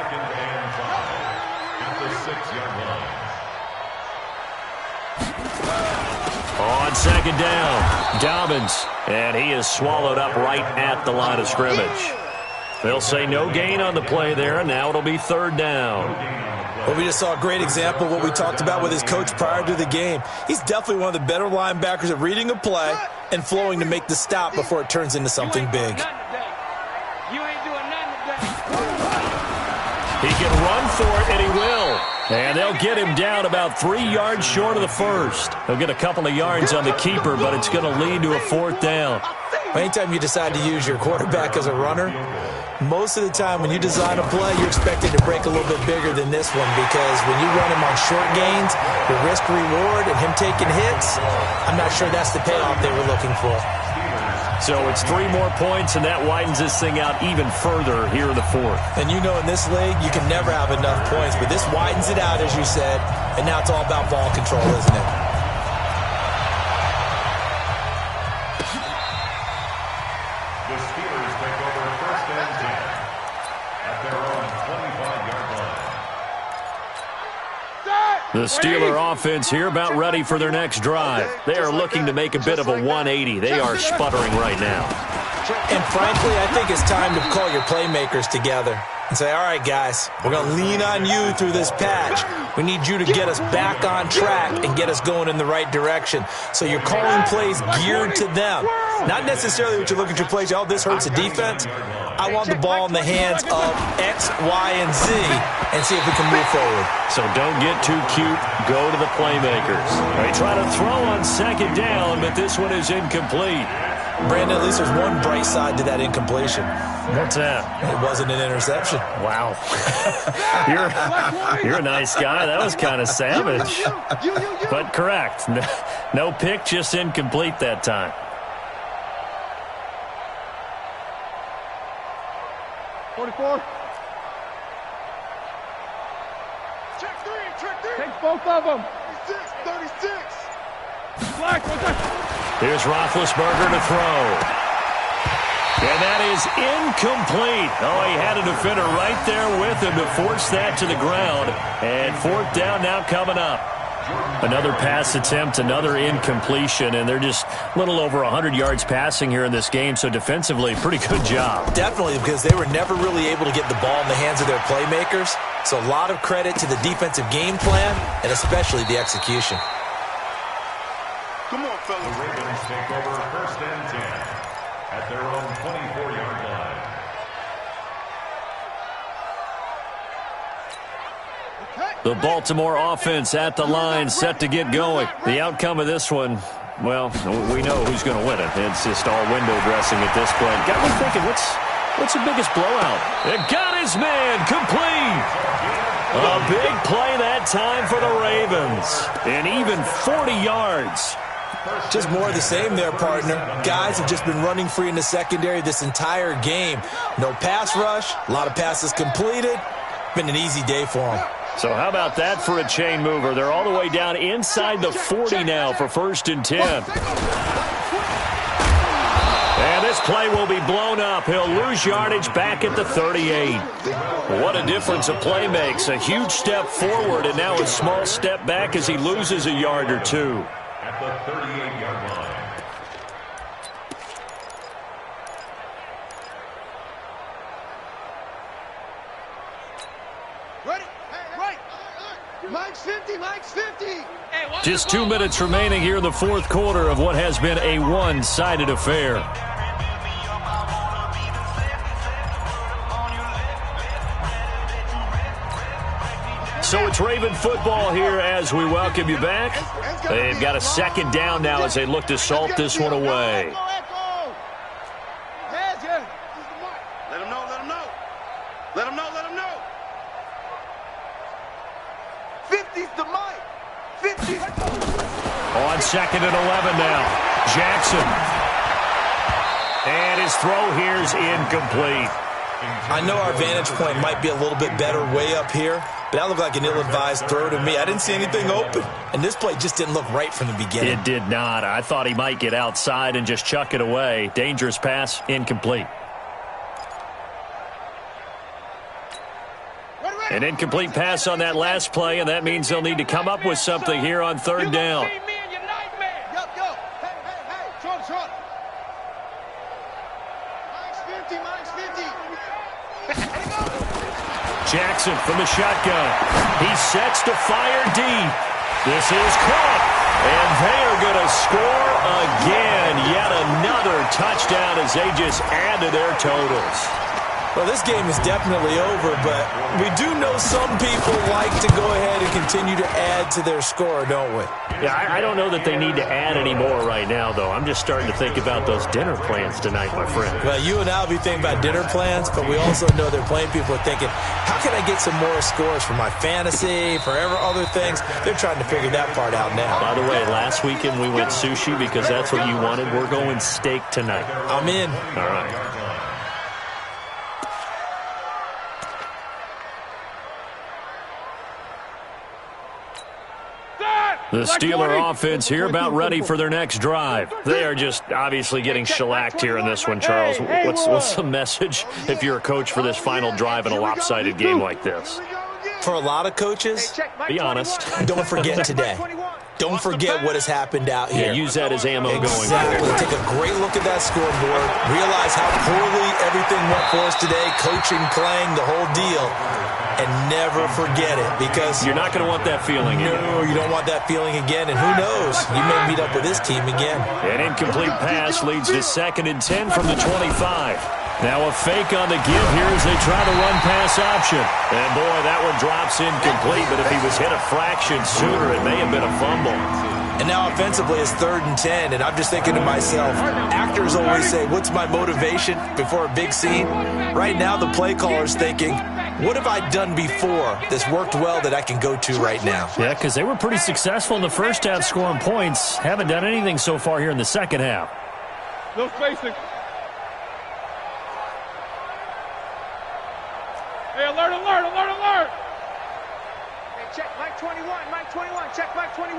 On second down, Dobbins, and he is swallowed up right at the line of scrimmage. They'll say no gain on the play there, and now it'll be third down. Well, we just saw a great example of what we talked about with his coach prior to the game. He's definitely one of the better linebackers at reading a play and flowing to make the stop before it turns into something big. He can run for it, and he will. And they'll get him down about 3 yards short of the first. He'll get a couple of yards on the keeper, but it's going to lead to a fourth down. Anytime you decide to use your quarterback as a runner, most of the time when you design a play, you're expected to break a little bit bigger than this one, because when you run him on short gains, the risk-reward and him taking hits, I'm not sure that's the payoff they were looking for. So it's 3 more points, and that widens this thing out even further here in the fourth. And you know in this league, you can never have enough points, but this widens it out, as you said, and now it's all about ball control, isn't it? The Steelers take over first and 10 at their own 25-yard line. The Steeler offense here about ready for their next drive. They are looking to make a bit of a 180. They are sputtering right now. And frankly, I think it's time to call your playmakers together and say, all right, guys, we're going to lean on you through this patch. We need you to get us back on track and get us going in the right direction. So you're calling plays geared to them. Not necessarily what you're looking at your plays, oh, this hurts the defense. I want the ball in the hands of X, Y, and Z and see if we can move forward. So don't get too cute. Go to the playmakers. They try to throw on second down, but this one is incomplete. Brandon, at least there's one bright side to that incompletion. What's that? It wasn't an interception. Wow. You're a nice guy. That was kind of savage. But correct. No pick, just incomplete that time. 44. Check three. Take both of them. 36. Black. Here's Roethlisberger to throw. And that is incomplete. Oh, he had a defender right there with him to force that to the ground. And fourth down now coming up. Another pass attempt, another incompletion, and they're just a little over 100 yards passing here in this game, so defensively, pretty good job. Definitely, because they were never really able to get the ball in the hands of their playmakers. So a lot of credit to the defensive game plan, and especially the execution. Come on, fellas. The Ravens take over first and 10 at their own 24-yard line. The Baltimore offense at the line, set to get going. The outcome of this one, well, we know who's going to win it. It's just all window dressing at this point. Got me thinking, what's the biggest blowout? It got his man complete. A big play that time for the Ravens. And even 40 yards. Just more of the same there, partner. Guys have just been running free in the secondary this entire game. No pass rush, a lot of passes completed. Been an easy day for them. So how about that for a chain mover? They're all the way down inside the 40 now for first and 10. And this play will be blown up. He'll lose yardage back at the 38. What a difference a play makes. A huge step forward and now a small step back as he loses a yard or two. At the 38-yard line. Mike's 50. Just 2 minutes remaining here in the fourth quarter of what has been a one-sided affair. So it's Raven football here as we welcome you back. They've got a second down now as they look to salt this one away. Let him know. Let him know. 50's the Mike. 50. On second and 11 now. Jackson. And his throw here's incomplete. I know our vantage point might be a little bit better way up here, but that looked like an ill-advised throw to me. I didn't see anything open, and this play just didn't look right from the beginning. It did not. I thought he might get outside and just chuck it away. Dangerous pass, incomplete. An incomplete pass on that last play, and that means they'll need to come up with something here on third down. Jackson from the shotgun. He sets to fire deep. This is caught. And they are going to score again. Yet another touchdown as they just add to their totals. Well, this game is definitely over, but we do know some people like to go ahead and continue to add to their score, don't we? Yeah, I don't know that they need to add any more right now, though. I'm just starting to think about those dinner plans tonight, my friend. Well, you and I will be thinking about dinner plans, but we also know they're playing people are thinking, how can I get some more scores for my fantasy, for other things? They're trying to figure that part out now. By the way, last weekend we went sushi because that's what you wanted. We're going steak tonight. I'm in. All right. The Steeler offense here about ready for their next drive. They are just obviously getting shellacked here in this one, Charles. What's the message if you're a coach for this final drive in a lopsided game like this? For a lot of coaches, be honest. Don't forget today. Don't forget what has happened out here. Yeah, use that as ammo going forward. Take a great look at that scoreboard. Realize how poorly everything went for us today, coaching, playing, the whole deal. And never forget it, because you're not going to want that feeling again. No, you don't want that feeling again, and who knows? You may meet up with this team again. An incomplete pass leads to 2nd and 10 from the 25. Now a fake on the give here as they try to run pass option. And boy, that one drops incomplete, but if he was hit a fraction sooner, it may have been a fumble. And now offensively it's 3rd and 10, and I'm just thinking to myself, actors always say, what's my motivation before a big scene? Right now the play caller's thinking, what have I done before that's worked well that I can go to right now? Yeah, because they were pretty successful in the first half scoring points. Haven't done anything so far here in the second half. No spacing. Hey, alert, alert, alert, alert! Hey, check Mike 21, check Mike 21.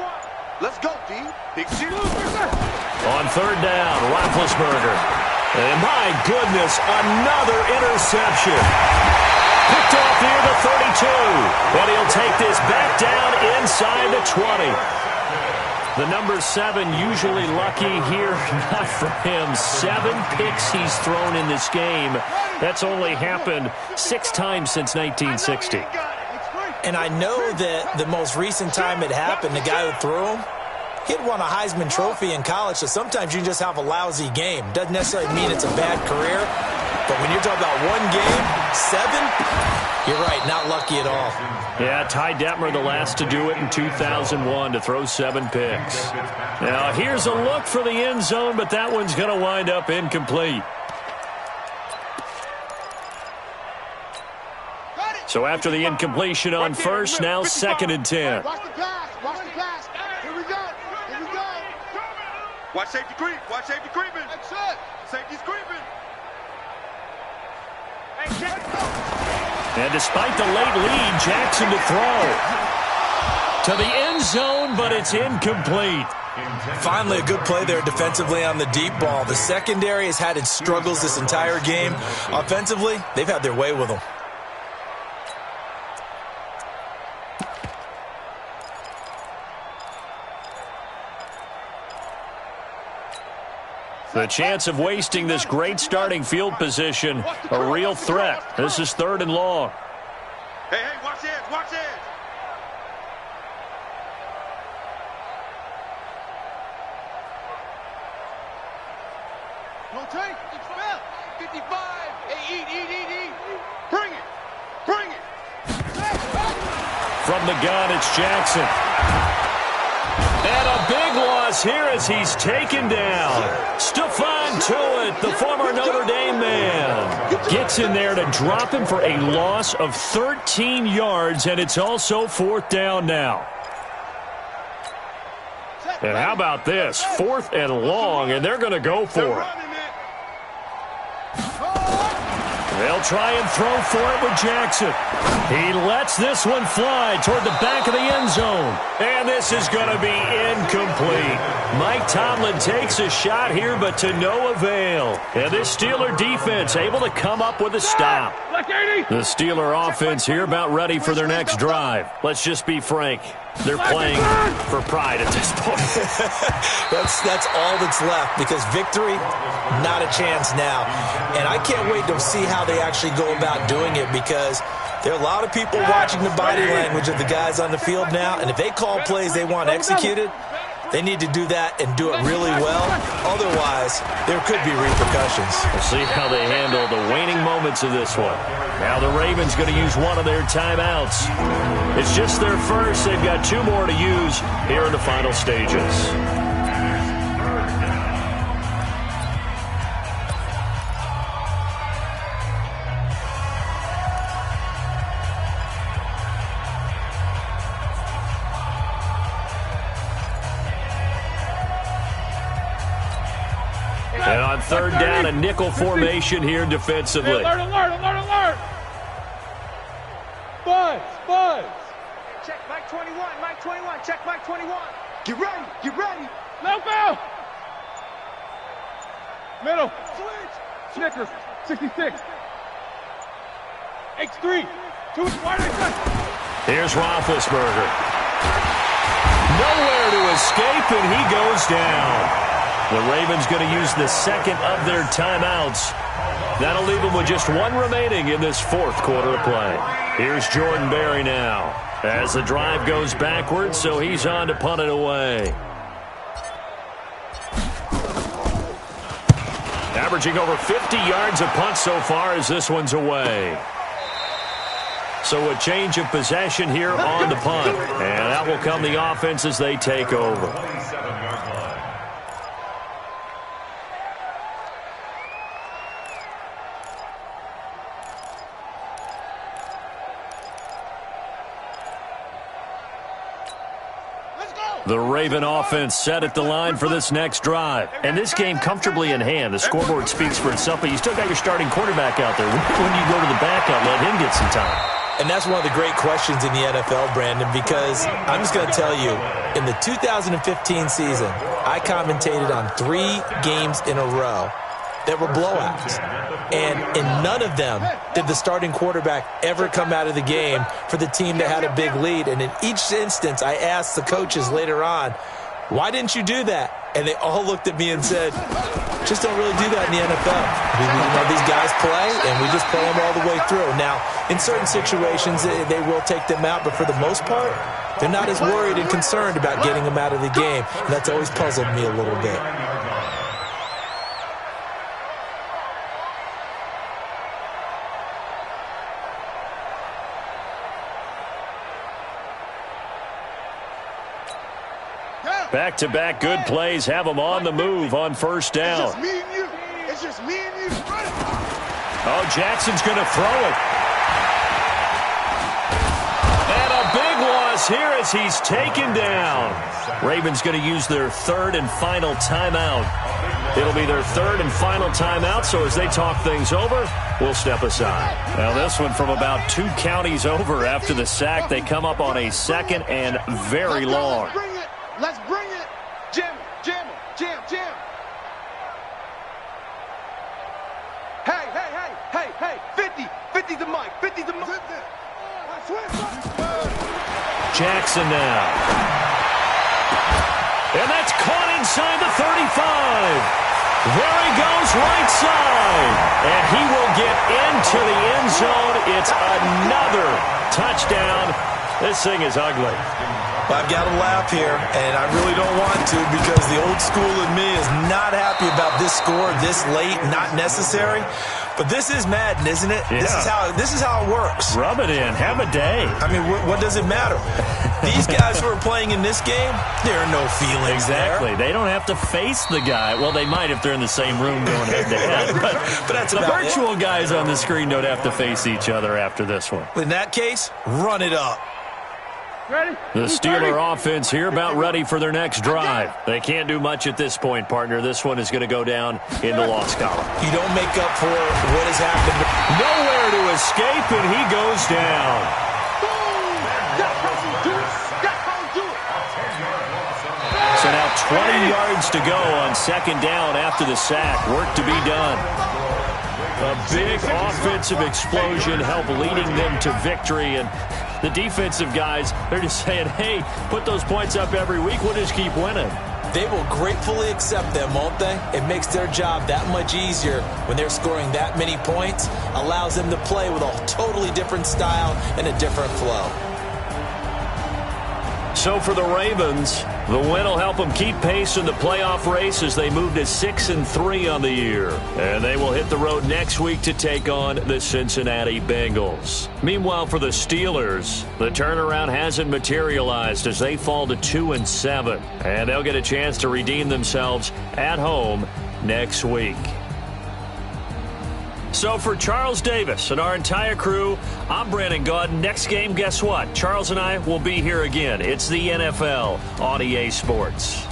Let's go, D. Big shit. On 3rd down, Roethlisberger. And my goodness, another interception. Picked off near the 32. And he'll take this back down inside the 20. The number 7 usually lucky here. Not for him. 7 picks he's thrown in this game. That's only happened 6 times since 1960. And I know that the most recent time it happened, the guy who threw him, he'd won a Heisman Trophy in college, so sometimes you just have a lousy game. Doesn't necessarily mean it's a bad career, but when you're talking about one game, 7, you're right, not lucky at all. Yeah, Ty Detmer, the last to do it in 2001, to throw 7 picks. Now, here's a look for the end zone, but that one's going to wind up incomplete. So after the incompletion on first, now 2nd and 10. Watch the pass, watch the pass. Here we go, here we go. Watch safety creep, watch safety creeping. That's it. Safety's creeping. Hey, check. And despite the late lead, Jackson to throw. To the end zone, but it's incomplete. Finally, a good play there defensively on the deep ball. The secondary has had its struggles this entire game. Offensively, they've had their way with them. The chance of wasting this great starting field position, a real threat. This is 3rd and long. Hey, hey, watch edge, watch edge. Don't take. It's fell. 55. Hey, eat. Bring it. Bring it. From the gun, it's Jackson. And a big loss here as he's taken down. Stephon Tuitt, the former Notre Dame man, gets in there to drop him for a loss of 13 yards, and it's also 4th down now. And how about this? 4th and long, and they're going to go for it. They'll try and throw for it with Jackson. He lets this one fly toward the back of the end zone. And this is going to be incomplete. Mike Tomlin takes a shot here, but to no avail. And this Steeler defense able to come up with a stop. The Steeler offense here about ready for their next drive. Let's just be frank. They're playing for pride at this point. That's all that's left, because victory, not a chance now. And I can't wait to see how they actually go about doing it, because There are a lot of people watching the body language of the guys on the field now, and if they call plays they want executed, they need to do that and do it really well. Otherwise, there could be repercussions. We'll see how they handle the waning moments of this one. Now the Ravens going to use one of their timeouts. It's just their first. They've got 2 more to use here in the final stages. And on 3rd down, a nickel formation here defensively. Alert. Buzz. Check Mike 21. Check Mike 21. Get ready. No foul. Middle. Snickers. 66. X3. 2 wide. Here's Roethlisberger. Nowhere to escape, and he goes down. The Ravens going to use the second of their timeouts. That'll leave them with just 1 remaining in this 4th quarter of play. Here's Jordan Berry now as the drive goes backwards, so he's on to punt it away. Averaging over 50 yards a punt so far as this one's away. So a change of possession here on the punt. And that will come the offense as they take over. 27-yard line. The Raven offense set at the line for this next drive. And this game comfortably in hand. The scoreboard speaks for itself, but you still got your starting quarterback out there. When you go to the backup, let him get some time. And that's one of the great questions in the NFL, Brandon, because I'm just going to tell you, in the 2015 season, I commentated on 3 games in a row that were blowouts. And in none of them did the starting quarterback ever come out of the game for the team that had a big lead. And in each instance, I asked the coaches later on, why didn't you do that? And they all looked at me and said, just don't really do that in the NFL. These guys play, and we just play them all the way through. Now, in certain situations, they will take them out, but for the most part, they're not as worried and concerned about getting them out of the game. And that's always puzzled me a little bit. Back-to-back good plays have them on the move on 1st down. It's just me and you. Oh, Jackson's going to throw it. And a big loss here as he's taken down. Ravens going to use their 3rd and final timeout. It'll be their 3rd and final timeout, so as they talk things over, we'll step aside. Now this one from about 2 counties over after the sack. They come up on a 2nd and very long. Let's bring it. Jam. Hey. 50 the mic. Jackson now. And that's caught inside the 35. There he goes right side. And he will get into the end zone. It's another touchdown. This thing is ugly. I've got to laugh here, and I really don't want to because the old school in me is not happy about this score this late, not necessary. But this is Madden, isn't it? Yeah. This is how it works. Rub it in. Have a day. I mean, what does it matter? These guys who are playing in this game, there are no feelings Exactly. there. They don't have to face the guy. Well, they might if they're in the same room going head-to-head. But that's the about virtual guys on the screen don't have to face each other after this one. In that case, run it up. Ready? The Steeler offense here about ready for their next drive. They can't do much at this point, partner. This one is going to go down in the loss column. You don't make up for what has happened. Nowhere to escape, and he goes down. So now 20 yards to go on 2nd down after the sack. Work to be done. A big offensive explosion helped leading them to victory, and the defensive guys, they're just saying, hey, put those points up every week. We'll just keep winning. They will gratefully accept them, won't they? It makes their job that much easier when they're scoring that many points, allows them to play with a totally different style and a different flow. So for the Ravens, the win will help them keep pace in the playoff race as they move to 6-3 on the year. And they will hit the road next week to take on the Cincinnati Bengals. Meanwhile, for the Steelers, the turnaround hasn't materialized as they fall to 2-7. And they'll get a chance to redeem themselves at home next week. So for Charles Davis and our entire crew, I'm Brandon Gaudin. Next game, guess what? Charles and I will be here again. It's the NFL on EA Sports.